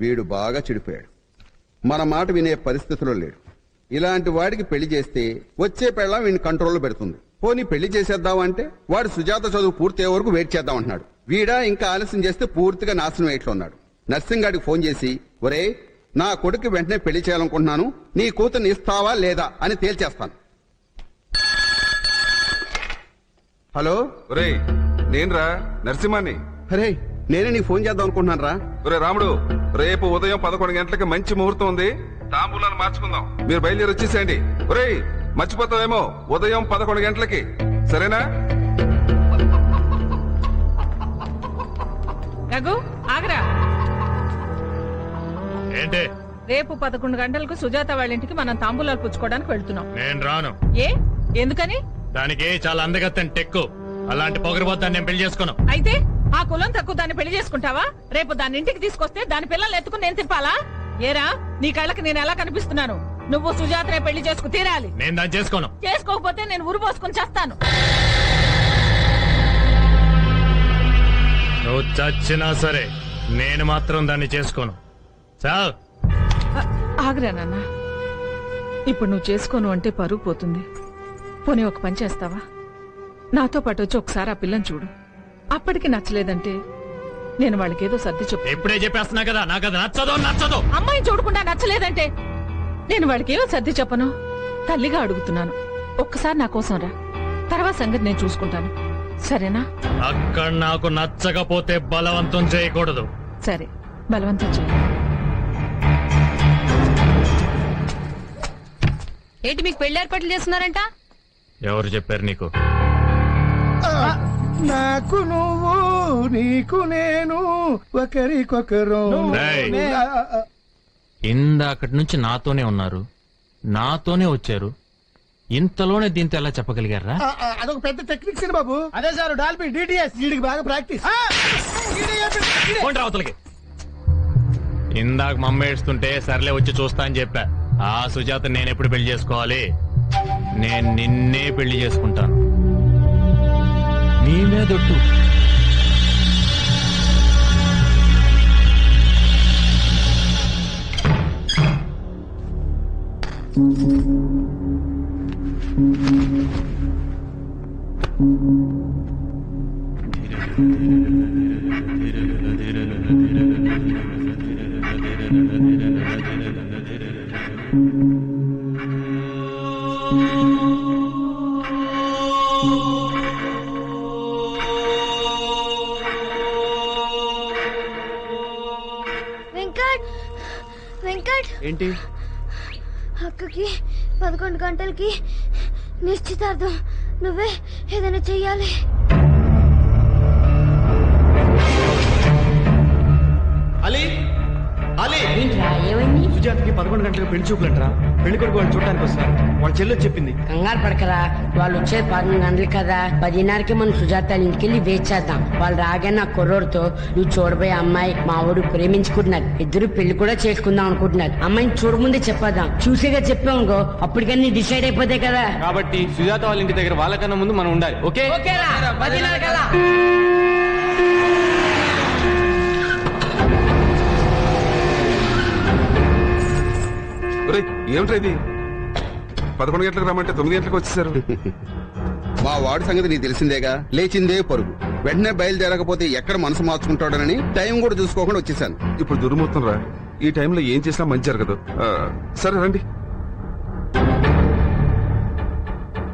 వీడు బాగా చెడిపోయాడు. మన మాట వినే పరిస్థితిలో లేడు. ఇలాంటి వాడికి పెళ్లి చేస్తే వచ్చే పెళ్ళం వీడిని కంట్రోల్లో పెడుతుంది. పోనీ పెళ్లి చేసేద్దామంటే వాడు సుజాత చదువు పూర్తయ్యే వరకు వెయిట్ చేద్దామంటున్నాడు. వీడా ఇంకా ఆలస్యం చేస్తే పూర్తిగా నాశనం వేయట్లో ఉన్నాడు. నర్సింగ్ గారికి ఫోన్ చేసి, ఒరే నా కొడుకు వెంటనే పెళ్లి చేయాలనుకుంటున్నాను, నీ కూతుర్ని ఇస్తావా లేదా అని తేల్చేస్తాను. హలో ఒరే నేనురా నరసింహాన్ని. అరే నేనే నీకు ఫోన్ చేద్దాం అనుకుంటున్నాను రా. ఒరే రాముడు, రేపు ఉదయం 11 గంటలకి మంచి ముహూర్తం ఉంది. తాంబూలాలు మార్చుకుందాం, మీరు బయలుదేరి వచ్చేసేయండి. ఒరే మర్చిపోతావేమో, ఉదయం 11 గంటలకి, సరేనా? రఘు ఆగరా. ఏంటి? రేపు 11 గంటలకు సుజాత వాళ్ళ ఇంటికి మనం తాంబూలాలు పుచ్చుకోవడానికి వెళ్తున్నాం. నేను రాను. ఏ ఎందుకని? దానికి చాలా అందగత్తని టెక్కు. అలాంటి పొగరబోతాన్ని నేను పెళ్లి చేసుకోను. అయితే ఆ కులం తక్కువ దాన్ని పెళ్లి చేసుకుంటావా? రేపు దాని ఇంటికి తీసుకొస్తే దాని పిల్లల్ని ఎత్తుకుని నేను తిప్పాలా? ఏరా నీ కళ్ళకి నేను ఎలా కనిపిస్తున్నాను? నువ్వు సుజాతనే పెళ్లి చేసుకు తీరాలి. నేను దాన్ని చేసుకోను. చేసుకోకపోతే నేను ఉరు పోసుకుని చేస్తాను. నువ్వు చచ్చినా సరే నేను మాత్రం దాన్ని చేసుకోను. చావ్. ఆగరా నాన్న, ఇప్పుడు నువ్వు చేసుకోను అంటే పరుగు పోతుంది. పోనీ ఒక పని చేస్తావా? నాతో పాటు వచ్చి ఒకసారి ఆ పిల్లని చూడు. అప్పటికి నచ్చలేదంటే నేను వాళ్ళకేదో సర్ది చెప్పు. ఇప్పుడే చెప్పేస్తున్నా కదా, నాకు అది నచ్చదు. అమ్మాయిని చూడకుండా నచ్చలేదంటే నేను వాళ్ళకేదో సర్ది చెప్పను. తల్లిగా అడుగుతున్నాను, ఒక్కసారి నా కోసం రా. తర్వాత సంగతి నేను చూసుకుంటాను, సరేనా? అక్కడ నాకు నచ్చకపోతే బలవంతం చేయకూడదు. సరే, బలవంతం చేయ. ఏంటి మీకు పెళ్లి ఏర్పాట్లు చేస్తున్నారంట? ఎవరు చెప్పారు నీకు? నాకు నువ్వు, నీకు నేను, ఒకరికొకరు. ఇందాకటి నుంచి నాతోనే ఉన్నారు, నాతోనే వచ్చారు. ఇంతలోనే దీంతో ఎలా చెప్పగలిగారా? అదొక పెద్ద టెక్నిక్స్ బాబు. అదే సార్ డాల్బీ డిటిఎస్, వీడికి బాగా ప్రాక్టీస్. అవతలకి. ఇందాక మమ్మ ఏడుస్తుంటే సర్లే వచ్చి చూస్తా అని చెప్పా. ఆ సుజాత నేను ఎప్పుడు పెళ్లి చేసుకోవాలి? నేను నిన్నే పెళ్లి చేసుకుంటాను. నీ మీదొట్టు. వెంకట్, వెంకట్, ఏంటి? అక్కకి 11 గంటలకి నిశ్చితార్థం. నువ్వే ఏదైనా చెయ్యాలి. అలీ, అలీ, సుజాతకి 11 గంటలకు పెళ్లి చూపులంటరా. పెళ్లి కొడుకు వాళ్ళు చూడడానికి వస్తారు. వాళ్ళ చెల్లి చెప్పింది. కంగారు పడకరా, వాళ్ళు వచ్చేది 11 గంటలు కదా. 10:30కి మనం సుజాత ఇంటికి వెళ్ళి వెయిట్ చేద్దాం. వాళ్ళు రాగానే నా కుర్రోడితో, నువ్వు చూడబోయే అమ్మాయి మా ఊడు ప్రేమించుకుంటున్నారు, ఇద్దరు పెళ్లి కూడా చేసుకుందాం అనుకుంటున్నారు. అమ్మాయిని చూడముందే చెప్పేద్దాం. చూసేగా చెప్పామనుకో అప్పటికన్నీ డిసైడ్ అయిపోతాయి కదా. కాబట్టి సుజాత వాళ్ళ ఇంటి దగ్గర వాళ్ళకన్నా ముందు మనం ఉండాలి. ఓకే? ఏమిటా ఇది? 11 గంటలకు రమ్మంటే 9 గంటలకు వచ్చేసారు. మా వాడి సంగతి నీకు తెలిసిందేగా, లేచిందే పరుగు. వెంటనే బయలుదేరకపోతే ఎక్కడ మనసు మార్చుకుంటాడనని టైం కూడా చూసుకోకుండా వచ్చేసాను. ఇప్పుడు దుర్ముహూర్తం రా, ఈ టైంలో ఏం చేసినా మంచి జరగదు. సరే రండి,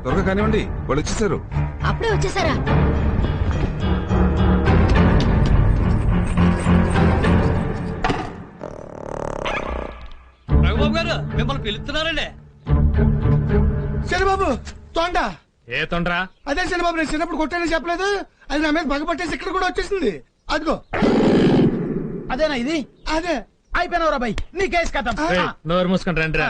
త్వరగా కానివ్వండి, వాళ్ళు వచ్చేసారు. అప్పుడే వచ్చేసారా? రఘుబాబు గారు మిమ్మల్ని పిలుస్తున్నారండి. శనిబాబు తొండ. ఏ తొండ్రా? అదే శనిబాబు, నేను చిన్నప్పుడు కొట్టానని చెప్పలేదు, అది నా మీద పగపట్టేసి ఇక్కడ కూడా వచ్చేసింది. అదిగో అదేనా ఇది? అదే. అయిపోయినవరా బాయ్, నీ కేసు కథం. నోరు మూసుకొని రండి రా.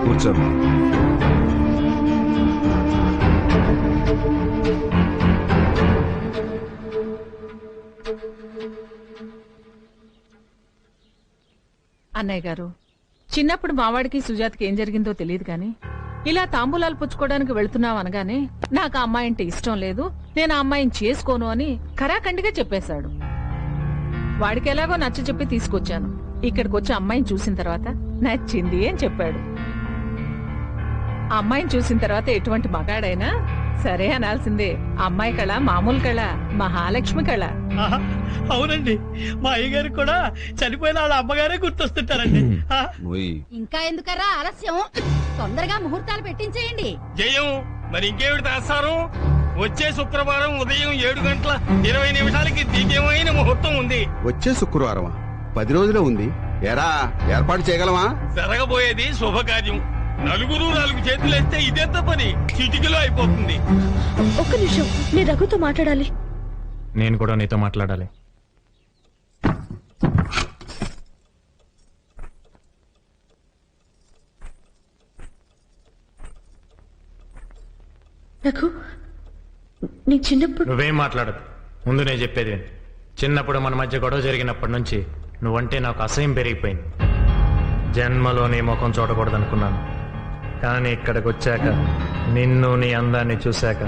కూర్చోమ్మా. అన్నయ్య గారు, చిన్నప్పుడు మావాడికి సుజాతకి ఏం జరిగిందో తెలియదు గాని ఇలా తాంబూలాలు పుచ్చుకోవడానికి వెళ్తున్నావు అనగానే నాకు ఆ అమ్మాయి అంటే ఇష్టం లేదు, నేను ఆ అమ్మాయిని చేసుకోను అని ఖరాఖండిగా చెప్పేశాడు. వాడికి ఎలాగో నచ్చ చెప్పి తీసుకొచ్చాను. ఇక్కడికి వచ్చి అమ్మాయిని చూసిన తర్వాత నచ్చింది అని చెప్పాడు. ఆ అమ్మాయిని చూసిన తర్వాత ఎటువంటి మగాడైనా సరే అనాల్సిందే. అమ్మాయి కళ మామూలు కళ, మహాలక్ష్మి కళ. ఆహా, అవునండి, మా అయ్యగారు కూడా చనిపోయిన వాళ్ళ అమ్మగారే గుర్తొస్తుంటారండి. ఆ, ఇంకా ఎందుకరా ఆలస్యం? తొందరగా ముహూర్తాలు పెట్టించేయండి. జయం, మరి ఇంకేమిటి చేస్తారు? వచ్చే శుక్రవారం ఉదయం 7:20 దివ్యమైన ముహూర్తం ఉంది. వచ్చే శుక్రవారం 10 రోజులే ఉంది. ఎరా ఏర్పాటు చేయగలమా? జరగబోయేది శుభకార్యం. 4 చేతులేస్తే ఇదెంత పని చిటికలో అయిపోతుంది. ఒక్క నిమిషం, నేను రఘుతో మాట్లాడాలి. నేను కూడా నీతో మాట్లాడాలి. రఘు, నీ చిన్నప్పుడు నువ్వేం మాట్లాడదు. ముందు నేను చెప్పేది విను. చిన్నప్పుడు మన మధ్య గొడవ జరిగినప్పటి నుంచి నువ్వంటే నాకు అసహ్యం పెరిగిపోయింది. జన్మలో నీ ముఖం చూడకూడదనుకున్నాను, కానీ ఇక్కడికి వచ్చాక నిన్ను నీ అందాన్ని చూశాక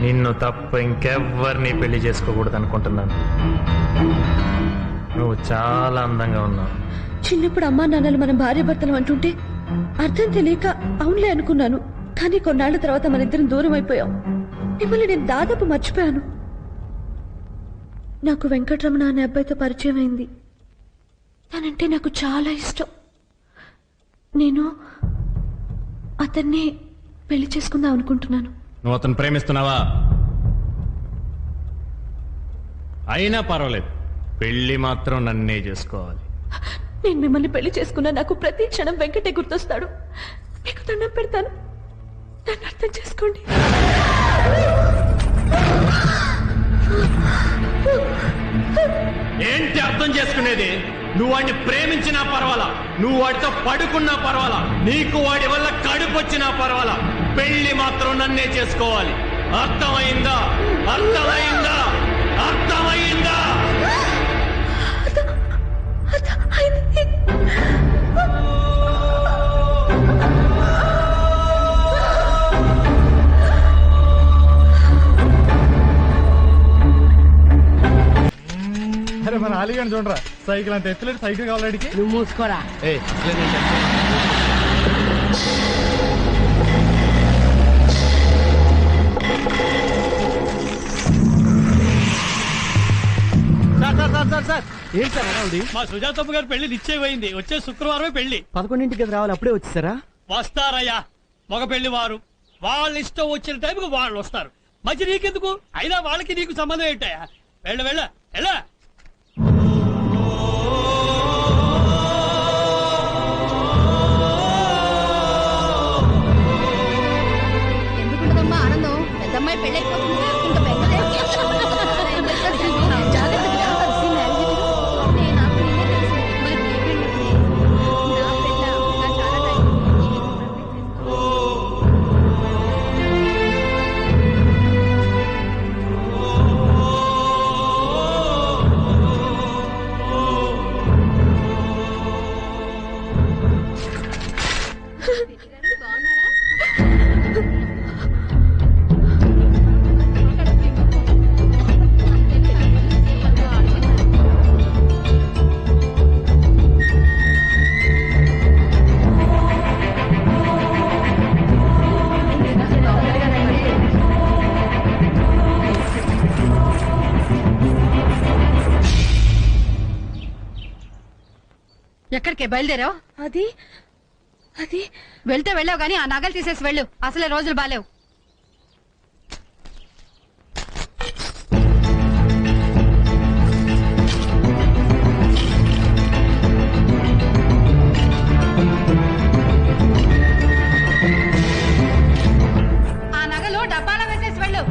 నిన్ను తప్ప ఇంకెవ్వరిని పెళ్లి చేసుకోకూడదు అనుకుంటున్నాను. నువ్వు చాలా అందంగా ఉన్నావు. చిన్నప్పుడు అమ్మా నాన్నలు మన భార్య భర్తలు అంటుంటే అర్థం తెలియక అవునులే అనుకున్నాను. కానీ కొన్నాళ్ల తర్వాత మన ఇద్దరం దూరం అయిపోయాం. మిమ్మల్ని నేను దాదాపు మర్చిపోయాను. నాకు వెంకటరమణ అనే అబ్బాయితో పరిచయం అయింది. తనంటే నాకు చాలా ఇష్టం. నేను అతన్ని పెళ్లి చేసుకుందాం అనుకుంటున్నాను. నువ్వు అతను ప్రేమిస్తున్నావా? అయినా పర్వాలేదు, పెళ్లి మాత్రం నన్నే చేసుకోవాలి. నేను మిమ్మల్ని పెళ్లి చేసుకున్నా నాకు ప్రతి క్షణం వెంకటే గుర్తొస్తాడు. మీకు దండం పెడతాను, నన్ను అర్థం చేసుకోండి. ఏంటి అర్థం చేసుకునేది? నువ్వు వాడిని ప్రేమించినా పర్వాలా, నువ్వు వాడితో పడుకున్నా పర్వాలా, నీకు వాడి వల్ల కడుపు వచ్చినా పర్వాలా, పెళ్లి మాత్రం నన్నే చేసుకోవాలి. అర్థమైందా? అర్థమైందా? అర్థమైందా? అరే మన ఆలిగాని చూడరా, సైకిల్ అంత ఎత్తులేదు, సైకిల్ కావాలి. నువ్వు మూసుకోరా. ఏంటి సార్ అరౌండి? మా సుజాతమ్మ గారు పెళ్లి నిశ్చయమైంది. వచ్చే శుక్రవారమే పెళ్లి. 11ంటికి రావాలి, అప్పుడే వచ్చేసారా? వస్తారయ్యా, మగ పెళ్లి వారు వాళ్ళ ఇష్టం వచ్చిన టైంకి వాళ్ళు వస్తారు. మంచి నీకెందుకు? అయినా వాళ్ళకి నీకు సంబంధం ఏంటయ్యా? వెళ్ళ వెళ్ళ వెళ్ళ. ఎందుకుంటదమ్మా ఆనందం? పెద్దమ్మాయి పెళ్ళైపోతుందిగా, ఇంకా పెద్దదే. ఎక్కడికే బయలుదేరావు? అది వెళ్తే వెళ్ళావు గానీ ఆ నగలు తీసేసి వెళ్ళు. అసలే రోజులు బాలేవు. ఆ నగలు డబ్బాలో వేసేసి వెళ్ళు.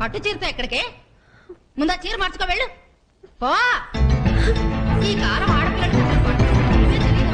పట్టు చీరతో ఎక్కడికే ముందా చీర మార్చుకో వెళ్ళు పో ఈ కారం ఆడపిల్లడికి అసలు పట్టు ఇవే తెలీదు.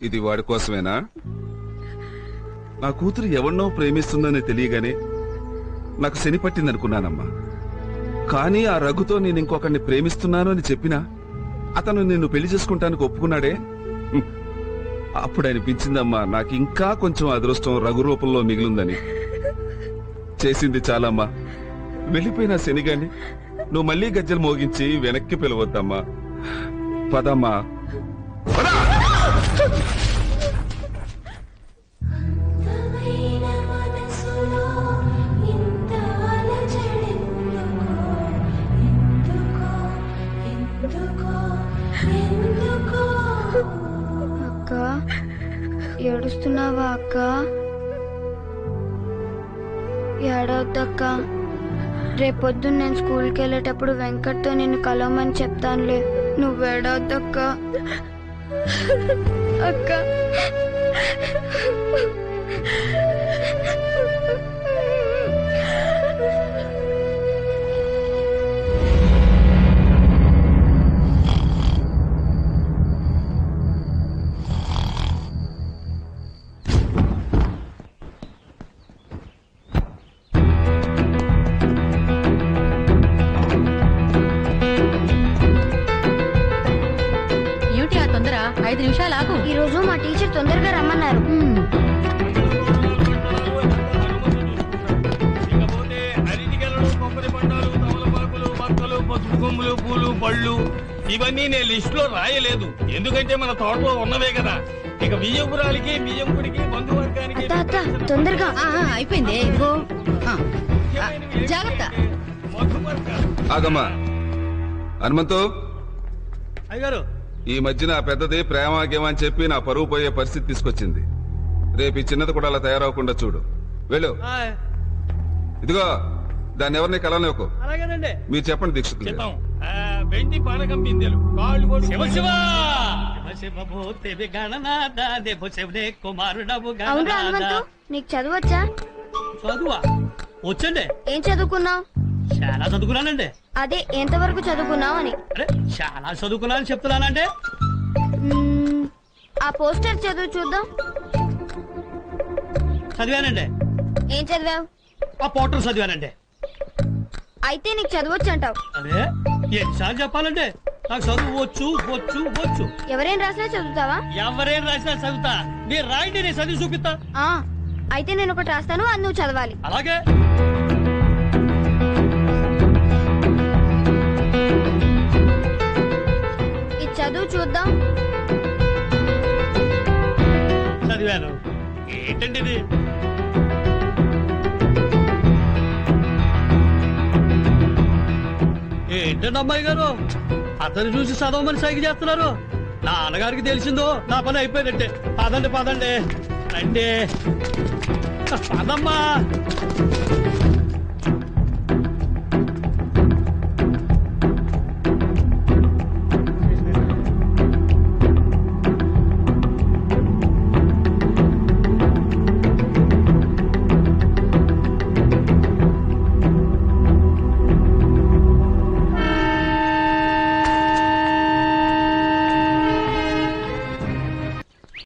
ఇది వాడి కోసమేనా? నా కూతురు ఎవరినో ప్రేమిస్తుందని తెలియగానే నాకు శని పట్టిందనుకున్నానమ్మా. కానీ ఆ రఘుతో నేను ఇంకొకరిని ప్రేమిస్తున్నాను అని చెప్పినా అతను నిన్ను పెళ్లి చేసుకుంటానికి ఒప్పుకున్నాడే. అప్పుడు అనిపించిందమ్మా నాకు ఇంకా కొంచెం అదృష్టం రఘు రూపంలో మిగిలిందని. చేసింది చాలమ్మా. వెళ్ళిపోయిన శనిగాని నువ్వు మళ్ళీ గజ్జలు మోగించి వెనక్కి పిలవద్దమ్మా. పదమ్మా పదా. అక్క ఏడుస్తున్నావా అక్క? ఏడవద్దక్క. రేపొద్దున నేను స్కూల్కి వెళ్ళేటప్పుడు వెంకట్తో నిన్ను కలవమని చెప్తానులే. నువ్వు ఏడవద్దక్క. అక్క ఏమిటి ఆ తొందర? 5 నిమిషాలు ఆగు. ఈ రోజు మా టీచర్ తొందరగా రమ్మన్నారు. కొమ్ములు పూలు పళ్ళు ఇవన్నీ నేను లిస్ట్ లో రాయలేదు, ఎందుకంటే మన తోటలో ఉన్నవే కదా. ఇక బియ్యంపురాలకి బియ్యంపుడికి బంధువర్గానికి తొందరగా అయిపోయింది. ఇదిగో. జాగ్రత్త. ఆగమ్మా హనుమంతు, అయ్యారు ఈ మధ్యన ఆ పెద్దది ప్రేమాగేమ అని చెప్పి నా పరువు పోయే పరిస్థితి తీసుకొచ్చింది. రేపు ఈ చిన్నది కూడా అలా తయారవకుండా చూడు. వెళ్ళు. ఇదిగో దాన్ని ఎవరిని కలవనివ్వకు. అలాగేనండి. మీరు చెప్పండి దీక్షితులు. వెండి పానకం బిందెలు కాళ్ళు అవును హనుమంతు, నీకు చదవచ్చా? చదువా? వచ్చండి. ఏం చదువుకున్నావు? చాలా చదువుకున్నానండి. అదే ఎంతవరకు చదువుకున్నావు అని. అరే చాలా చదువుకున్నాను చెప్తున్నానంటే. ఆ పోస్టర్ చదువు చూద్దాం. చదివానండి. ఏం చదివావు? ఆ పోస్టర్ చదివానండి. అయితే నీకు చదవచ్చు అంటావు. అరే ఎన్నిసార్లు చెప్పాలంటే నాకు చదువు వచ్చు వచ్చు వచ్చు. ఎవరేం రాసినా చదువుతావా? ఎవరేం రాసినా చదువుతా. మీరు రాయండి, నేను చదివి చూపిస్తా. అయితే నేను ఒకటి రాస్తాను, అది నువ్వు చదవాలి. అలాగే. ఇది చదువు చూద్దాం. చదివాను. ఏంటండి ఇది? ఏంటండి అమ్మాయి గారు అతను చూసి చదవమని సైకి చేస్తున్నారు? నాన్నగారికి తెలిసిందో నా పని అయిపోయిందంటే. పదండి పదండి రండి. పదమ్మా.